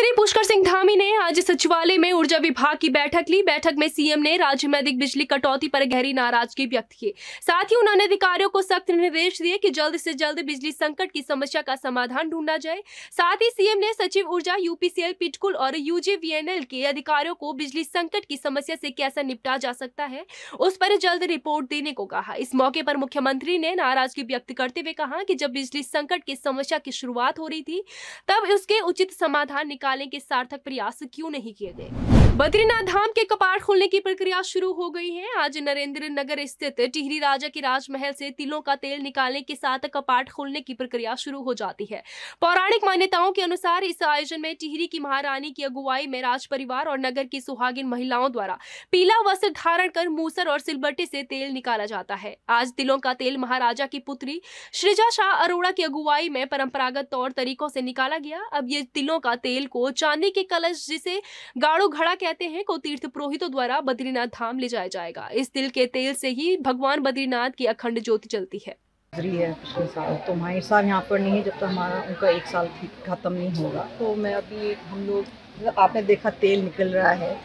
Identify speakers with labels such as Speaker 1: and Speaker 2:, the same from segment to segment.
Speaker 1: मुख्यमंत्री पुष्कर सिंह धामी ने आज सचिवालय में ऊर्जा विभाग की बैठक ली। बैठक में सीएम ने राज्य में अधिक बिजली कटौती पर गहरी नाराजगी व्यक्त की। साथ ही उन्होंने अधिकारियों को सख्त निर्देश दिए कि जल्द से जल्द बिजली संकट की समस्या का समाधान ढूंढा जाए। साथ ही सीएम ने सचिव ऊर्जा यूपीसीएल पिटकुल और यूजेवीएनएल के अधिकारियों को बिजली संकट की समस्या से कैसे निपटा जा सकता है उस पर जल्द रिपोर्ट देने को कहा। इस मौके पर मुख्यमंत्री ने नाराजगी व्यक्त करते हुए कहा कि जब बिजली संकट की समस्या की शुरुआत हो रही थी तब उसके उचित समाधान निकालने के सार्थक प्रयास क्यों नहीं किए गए। बद्रीनाथ धाम के कपाट खोलने की प्रक्रिया शुरू हो गई है। आज नरेंद्र नगर स्थित टिहरी राजा के राजमहल से तिलों का तेल निकालने के साथ कपाट खोलने की प्रक्रिया शुरू हो जाती है। पौराणिक मान्यताओं के अनुसार इस आयोजन में टिहरी की महारानी की अगुवाई में राज परिवार और नगर की सुहागिन महिलाओं द्वारा पीला वस्त्र धारण कर मूसर और सिलबट्टे से तेल निकाला जाता है। आज तिलों का तेल महाराजा की पुत्री श्रीजा शाह अरोड़ा की अगुवाई में परंपरागत तौर तरीकों से निकाला गया। अब ये तिलों का तेल को चांदी के कलश जिसे गाड़ो घड़ा कहते हैं को तीर्थ पुरोहितों द्वारा बद्रीनाथ धाम ले जाया जाएगा। इस तिल के तेल से ही भगवान बद्रीनाथ की अखंड ज्योति जलती है।
Speaker 2: पिछले साल तो माहिर साहब यहाँ पर नहीं है जब तक हमारा उनका 1 साल खत्म नहीं होगा। तो मैं अभी हम लोग आपने देखा तेल निकल रहा है,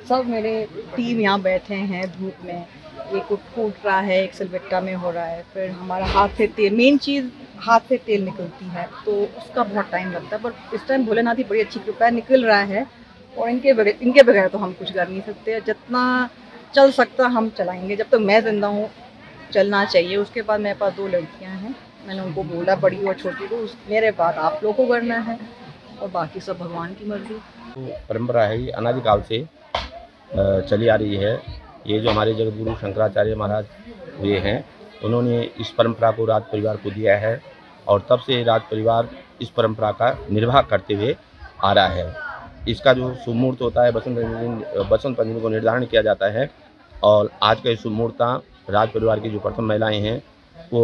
Speaker 2: सब मेरे टीम यहाँ बैठे हैं धूप में, एक फूट रहा है, एक सिलबट्टा में हो रहा है, फिर हमारा हाथ से तेल, मेन चीज़ हाथ से तेल निकलती है तो उसका बहुत टाइम लगता है। पर इस टाइम भोलेनाथ की बड़ी अच्छी कृपा निकल रहा है और इनके बगैर तो हम कुछ कर नहीं सकते। जितना चल सकता हम चलाएंगे, जब तक मैं जिंदा हूँ चलना चाहिए। उसके बाद मेरे पास 2 लड़कियाँ हैं, मैंने उनको बोला बड़ी और छोटी को, मेरे बाद आप लोग को करना है और बाकी सब भगवान की मर्जी।
Speaker 3: परंपरा है, ये अनादिकाल से चली आ रही है। ये जो हमारे जगतगुरु शंकराचार्य महाराज हुए हैं, उन्होंने इस परंपरा को राज परिवार को दिया है और तब से राज परिवार इस परंपरा का निर्वाह करते हुए आ रहा है। इसका जो शुभ मुहूर्त होता है बसंत पंचमी को निर्धारण किया जाता है और आज का शुभ मुहूर्त राज परिवार की जो प्रथम महिलाएं हैं वो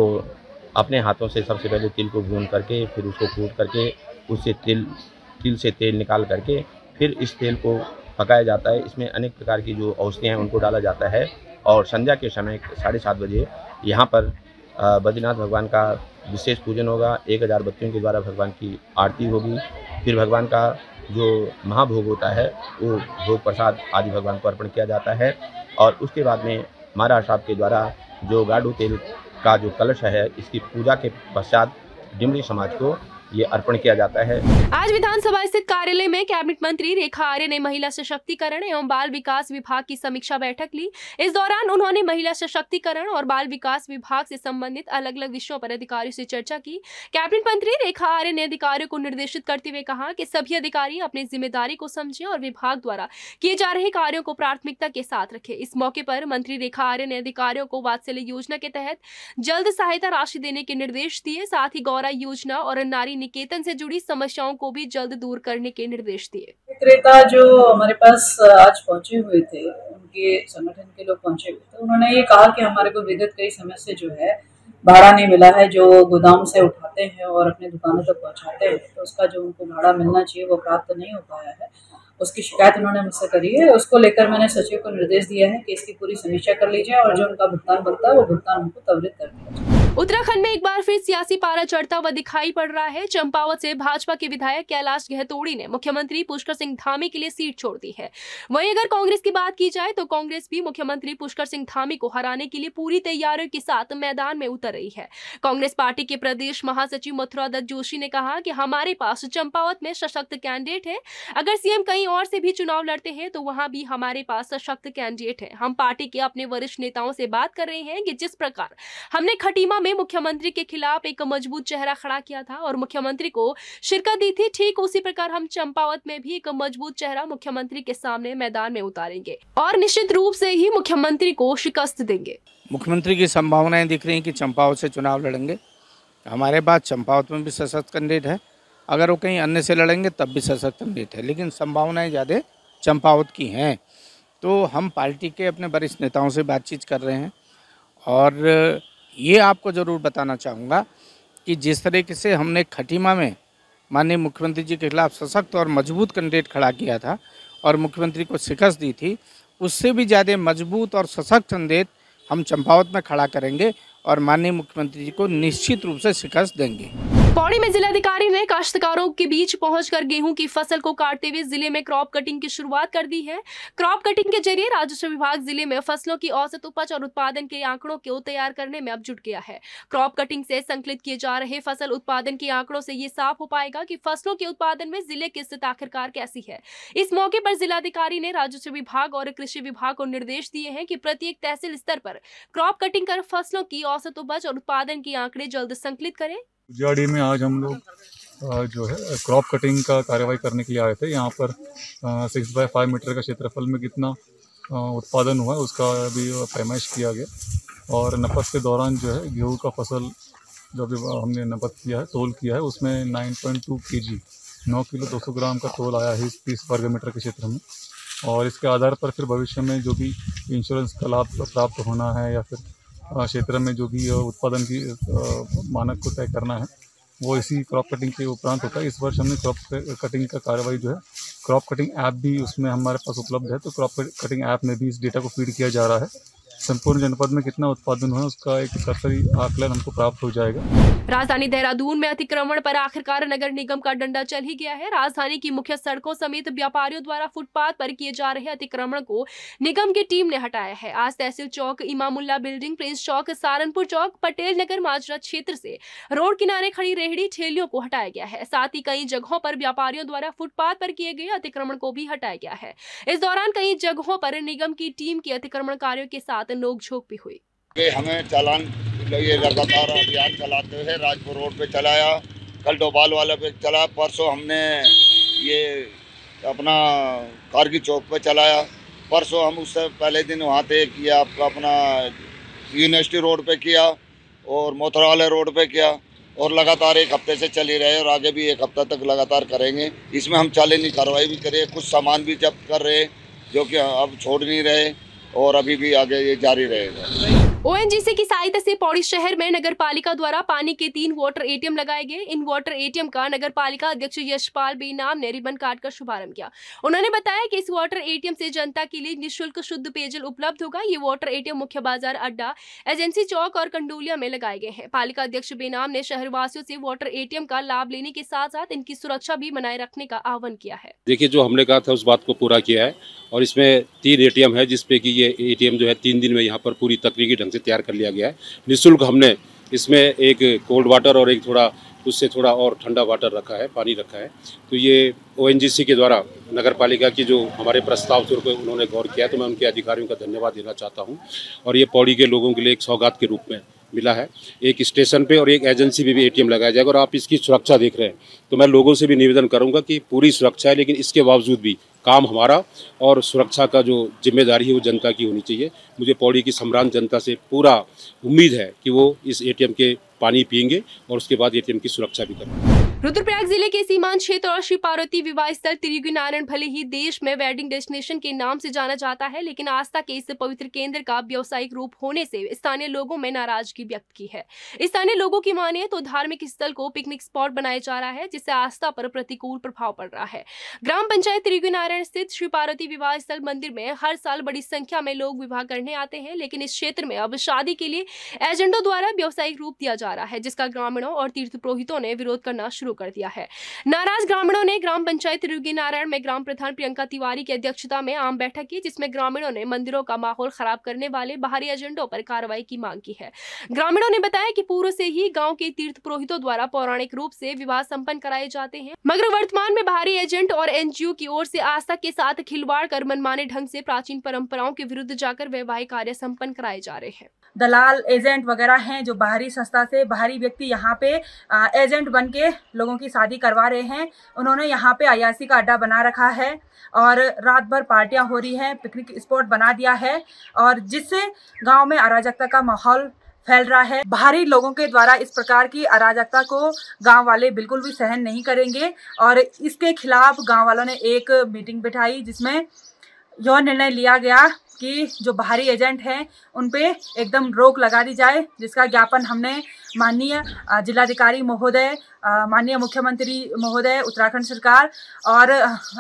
Speaker 3: अपने हाथों से सबसे पहले तिल को भून करके फिर उसको कूट करके उससे तिल से तेल निकाल करके फिर इस तेल को पकाया जाता है। इसमें अनेक प्रकार की जो औषधियाँ हैं उनको डाला जाता है और संध्या के समय 7:30 बजे यहाँ पर बद्रीनाथ भगवान का विशेष पूजन होगा। 1000 बच्चों के द्वारा भगवान की आरती होगी। फिर भगवान का जो महाभोग होता है वो भोग प्रसाद आदि भगवान को अर्पण किया जाता है और उसके बाद में महाराज साहब के द्वारा जो गाड़ू तेल का जो कलश है इसकी पूजा के पश्चात डिमरी समाज को ये अर्पण किया जाता है।
Speaker 1: आज विधानसभा स्थित कार्यालय में कैबिनेट मंत्री रेखा आर्य ने महिला सशक्तिकरण एवं बाल विकास विभाग की समीक्षा बैठक ली। इस दौरान उन्होंने महिला सशक्तिकरण और बाल विकास विभाग से संबंधित अलग अलग विषयों पर अधिकारियों से चर्चा की। कैबिनेट मंत्री रेखा आर्य ने अधिकारियों को निर्देशित करते हुए कहा कि सभी अधिकारी अपनी जिम्मेदारी को समझें और विभाग द्वारा किए जा रहे कार्यों को प्राथमिकता के साथ रखें। इस मौके पर मंत्री रेखा आर्य ने अधिकारियों को वात्सल्य योजना के तहत जल्द सहायता राशि देने के निर्देश दिए। साथ ही गौरा योजना और नारी निकेतन से जुड़ी समस्याओं को भी जल्द दूर करने के निर्देश दिए।
Speaker 4: विक्रेता जो हमारे पास आज पहुंचे हुए थे, उनके संगठन के लोग पहुंचे हुए थे, उन्होंने ये कहा कि हमारे को विगत कई समय से जो है भाड़ा नहीं मिला है, जो गोदाम से उठाते हैं और अपने दुकानों तक पहुंचाते हैं तो उसका जो उनको भाड़ा मिलना चाहिए वो प्राप्त नहीं हो पाया है। उसकी शिकायत उन्होंने मुझसे करी है। उसको लेकर मैंने सचिव को निर्देश दिया है कि इसकी पूरी समीक्षा कर ली जाए और जो उनका भुगतान बनता है वो भुगतान उनको त्वरित कर दिया जाए।
Speaker 1: उत्तराखंड में एक बार फिर सियासी पारा चढ़ता हुआ दिखाई पड़ रहा है। चंपावत से भाजपा के विधायक कैलाश गहतोड़ी ने मुख्यमंत्री पुष्कर सिंह धामी के लिए सीट छोड़ दी है। वहीं अगर कांग्रेस की बात की जाए तो कांग्रेस भी मुख्यमंत्री पुष्कर सिंह धामी को हराने के लिए पूरी तैयारियों के साथ मैदान में उतर रही है। कांग्रेस पार्टी के प्रदेश महासचिव मथुरा दत्त जोशी ने कहा कि हमारे पास चंपावत में सशक्त कैंडिडेट है। अगर सीएम कहीं और से भी चुनाव लड़ते हैं तो वहां भी हमारे पास सशक्त कैंडिडेट है। हम पार्टी के अपने वरिष्ठ नेताओं से बात कर रहे हैं कि जिस प्रकार हमने खटीमा में मुख्यमंत्री के खिलाफ एक मजबूत चेहरा खड़ा किया था और मुख्यमंत्री को शिरकत दी थी, ठीक उसी प्रकार हम चंपावत में भी एक मजबूत चेहरा मुख्यमंत्री के सामने मैदान में उतारेंगे और निश्चित रूप से ही मुख्यमंत्री को शिकस्त देंगे।
Speaker 5: मुख्यमंत्री की संभावनाएं दिख रही हैं कि चंपावत से चुनाव लड़ेंगे। हमारे पास चंपावत में भी सशक्त कैंडिडेट है, अगर वो कहीं अन्य से लड़ेंगे तब भी सशक्त कैंडिडेट है, लेकिन संभावनाएं ज़्यादा चंपावत की हैं। तो हम पार्टी के अपने वरिष्ठ नेताओं से बातचीत कर रहे हैं और ये आपको ज़रूर बताना चाहूँगा कि जिस तरीके से हमने खटीमा में माननीय मुख्यमंत्री जी के खिलाफ सशक्त और मजबूत कैंडिडेट खड़ा किया था और मुख्यमंत्री को शिकस्त दी थी, उससे भी ज़्यादा मजबूत और सशक्त कैंडिडेट हम चंपावत में खड़ा करेंगे और माननीय मुख्यमंत्री जी को निश्चित रूप से शिकस्त देंगे।
Speaker 1: पौड़ी में जिलाधिकारी ने काश्तकारों के बीच पहुंचकर गेहूं की फसल को काटते हुए जिले में क्रॉप कटिंग की शुरुआत कर दी है। क्रॉप कटिंग के जरिए राजस्व विभाग जिले में फसलों की औसत उपज और उत्पादन के आंकड़ों को तैयार करने में अब जुट गया है। क्रॉप कटिंग से संकलित किए जा रहे फसल उत्पादन के आंकड़ों से ये साफ हो पाएगा कि फसलों के उत्पादन में जिले की स्थिति आखिरकार कैसी है। इस मौके पर जिलाधिकारी ने राजस्व विभाग और कृषि विभाग को निर्देश दिए हैं कि प्रत्येक तहसील स्तर पर क्रॉप कटिंग कर फसलों की औसत उपज और उत्पादन के आंकड़े जल्द संकलित करें।
Speaker 6: उजियाड़ी में आज हम लोग जो है क्रॉप कटिंग का कार्यवाही करने के लिए आए थे। यहाँ पर 6x5 मीटर का क्षेत्रफल में कितना उत्पादन हुआ है उसका भी पैमाइश किया गया और नपत के दौरान जो है गेहूँ का फसल जो भी हमने नपत किया है, तोल किया है, उसमें 9.2 kg 9 किलो 200 ग्राम का तोल आया है इस 30 वर्ग मीटर के क्षेत्र में। और इसके आधार पर फिर भविष्य में जो भी इंश्योरेंस का लाभ प्राप्त होना है या फिर क्षेत्र में जो भी उत्पादन की मानक को तय करना है वो इसी क्रॉप कटिंग के उपरांत होता है। इस वर्ष हमने क्रॉप कटिंग का कार्यवाही जो है क्रॉप कटिंग ऐप भी उसमें हमारे पास उपलब्ध है, तो क्रॉप कटिंग ऐप में भी इस डेटा को फीड किया जा रहा है। संपूर्ण जनपद में कितना उत्पादन हुआ उसका एक सरसरी आकलन हमको प्राप्त हो जाएगा।
Speaker 1: राजधानी देहरादून में अतिक्रमण पर आखिरकार नगर निगम का डंडा चल ही गया है। राजधानी की मुख्य सड़कों समेत व्यापारियों द्वारा फुटपाथ पर किए जा रहे अतिक्रमण को निगम की टीम ने हटाया है। आज तहसील चौक, इमामुल्ला बिल्डिंग, प्रिंस चौक, सहारनपुर चौक, पटेल नगर, माजरा क्षेत्र से रोड किनारे खड़ी रेहड़ी ठेलियों को हटाया गया है। साथ ही कई जगहों पर व्यापारियों द्वारा फुटपाथ पर किए गए अतिक्रमण को भी हटाया गया है। इस दौरान कई जगहों पर निगम की टीम की अतिक्रमणकारियों के साथ नोकझोंक भी हुई।
Speaker 7: हमें चालान ये लगातार अभियान चलाते हुए राजपुर रोड पे चलाया, कल डोबाल वाले पे चला, परसों हमने ये अपना कारगी चौक पे चलाया, परसों हम उससे पहले दिन वहाँ पे किया अपना यूनिवर्सिटी रोड पे किया और मोथरा वाले रोड पे किया और लगातार एक हफ्ते से चल ही रहे और आगे भी एक हफ्ता तक लगातार करेंगे। इसमें हम चालानी कार्रवाई भी करें, कुछ सामान भी जब्त कर रहे जो कि अब छोड़ नहीं रहे और अभी भी आगे ये जारी रहेगा।
Speaker 1: ओएनजीसी की सहायता से पौड़ी शहर में नगर पालिका द्वारा पानी के 3 वाटर एटीएम लगाए गए। इन वाटर एटीएम का नगर पालिका अध्यक्ष यशपाल बेनाम ने रिबन काट कर शुभारंभ किया। उन्होंने बताया कि इस वाटर एटीएम से जनता के लिए निःशुल्क शुद्ध पेयजल उपलब्ध होगा। ये वाटर एटीएम मुख्य बाजार अड्डा, एजेंसी चौक और कंडोलिया में लगाए गए हैं। पालिका अध्यक्ष बेनाम ने शहरवासियों से वाटर एटीएम का लाभ लेने के साथ साथ इनकी सुरक्षा भी बनाए रखने का आह्वान किया है।
Speaker 8: देखिए, जो हमने कहा था उस बात को पूरा किया है और इसमें 3 एटीएम है जिसपे कि ये एटीएम जो है 3 दिन में यहाँ पर पूरी तकनीकी ढंग से तैयार कर लिया गया है। निःशुल्क हमने इसमें एक कोल्ड वाटर और एक थोड़ा उससे थोड़ा और ठंडा वाटर रखा है, पानी रखा है। तो ये ओएनजीसी के द्वारा नगर पालिका की जो हमारे प्रस्ताव थे उनको उन्होंने गौर किया, तो मैं उनके अधिकारियों का धन्यवाद देना चाहता हूँ। और ये पौड़ी के लोगों के लिए एक सौगात के रूप में मिला है। एक स्टेशन पे और एक एजेंसी पे भी एटीएम लगाया जाएगा और आप इसकी सुरक्षा देख रहे हैं, तो मैं लोगों से भी निवेदन करूंगा कि पूरी सुरक्षा है, लेकिन इसके बावजूद भी काम हमारा और सुरक्षा का जो जिम्मेदारी है वो जनता की होनी चाहिए। मुझे पौड़ी की सम्रांत जनता से पूरा उम्मीद है कि वो इस एटीएम के पानी पिएंगे और उसके बाद एटीएम की सुरक्षा भी करेंगे।
Speaker 1: रुद्रप्रयाग जिले के सीमांत क्षेत्र और श्री पार्वती विवाह स्थल त्रियुगी नारायण भले ही देश में वेडिंग डेस्टिनेशन के नाम से जाना जाता है, लेकिन आस्था के इस पवित्र केंद्र का व्यावसायिक रूप होने से स्थानीय लोगों में नाराजगी व्यक्त की है। स्थानीय लोगों की माने तो धार्मिक स्थल को पिकनिक स्पॉट बनाया जा रहा है, जिससे आस्था पर प्रतिकूल प्रभाव पड़ रहा है। ग्राम पंचायत त्रियुगी नारायण स्थित श्री पार्वती विवाह स्थल मंदिर में हर साल बड़ी संख्या में लोग विवाह करने आते हैं, लेकिन इस क्षेत्र में अब शादी के लिए एजेंटों द्वारा व्यावसायिक रूप दिया जा रहा है, जिसका ग्रामीणों और तीर्थ पुरोहितों ने विरोध करना शुरू कर दिया है। नाराज ग्रामीणों ने ग्राम पंचायत त्रियुगी नारायण में ग्राम प्रधान प्रियंका तिवारी की अध्यक्षता में आम बैठक की, जिसमें ग्रामीणों ने मंदिरों का माहौल खराब करने वाले बाहरी एजेंटों पर कार्रवाई की मांग की है। ग्रामीणों ने बताया कि पूर्व से ही गांव के तीर्थ पुरोहितों द्वारा पौराणिक रूप से विवाह संपन्न कराए जाते हैं, मगर वर्तमान में बाहरी एजेंट और एनजीओ की ओर से आस्था के साथ खिलवाड़ कर मनमाने ढंग से प्राचीन परंपराओं के विरुद्ध जाकर वैवाहिक कार्य संपन्न कराए जा रहे हैं।
Speaker 9: दलाल एजेंट वगैरह हैं जो बाहरी संस्था से बाहरी व्यक्ति यहाँ पे एजेंट बन के लोगों की शादी करवा रहे हैं। उन्होंने यहाँ पे अयासी का अड्डा बना रखा है और रात भर पार्टियां हो रही हैं, पिकनिक स्पॉट बना दिया है और जिससे गांव में अराजकता का माहौल फैल रहा है। बाहरी लोगों के द्वारा इस प्रकार की अराजकता को गांव वाले बिल्कुल भी सहन नहीं करेंगे और इसके खिलाफ गांव वालों ने एक मीटिंग बिठाई, जिसमें यह निर्णय लिया गया कि जो बाहरी एजेंट हैं उन पे एकदम रोक लगा दी जाए, जिसका ज्ञापन हमने माननीय जिलाधिकारी महोदय, माननीय मुख्यमंत्री महोदय उत्तराखंड सरकार और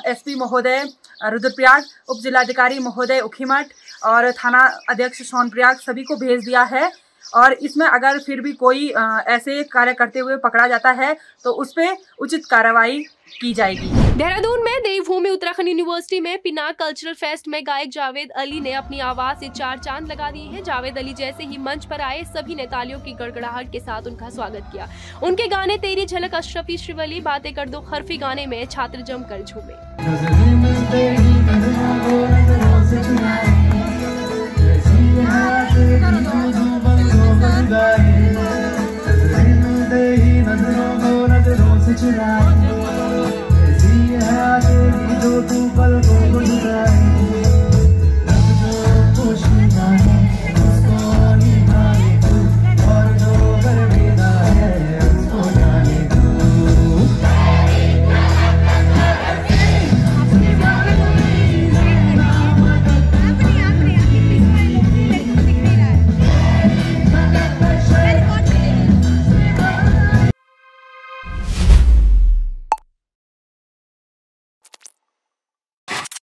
Speaker 9: एसपी महोदय रुद्रप्रयाग, उप जिलाधिकारी महोदय उखीमठ और थाना अध्यक्ष सोनप्रयाग सभी को भेज दिया है और इसमें अगर फिर भी कोई ऐसे कार्य करते हुए पकड़ा जाता है तो उस पर उचित कार्रवाई की जाएगी।
Speaker 1: देहरादून में देवभूमि उत्तराखंड यूनिवर्सिटी में पिनाक कल्चरल फेस्ट में गायक जावेद अली ने अपनी आवाज से 4 चांद लगा दिए हैं। जावेद अली जैसे ही मंच पर आए, सभी ने तालियों की गड़गड़ाहट के साथ उनका स्वागत किया। उनके गाने तेरी झलक, अशरफी श्रीवली, बातें कर दो खरफी गाने में छात्र जमकर झूमे।
Speaker 10: नजरों को नजरों से चुरा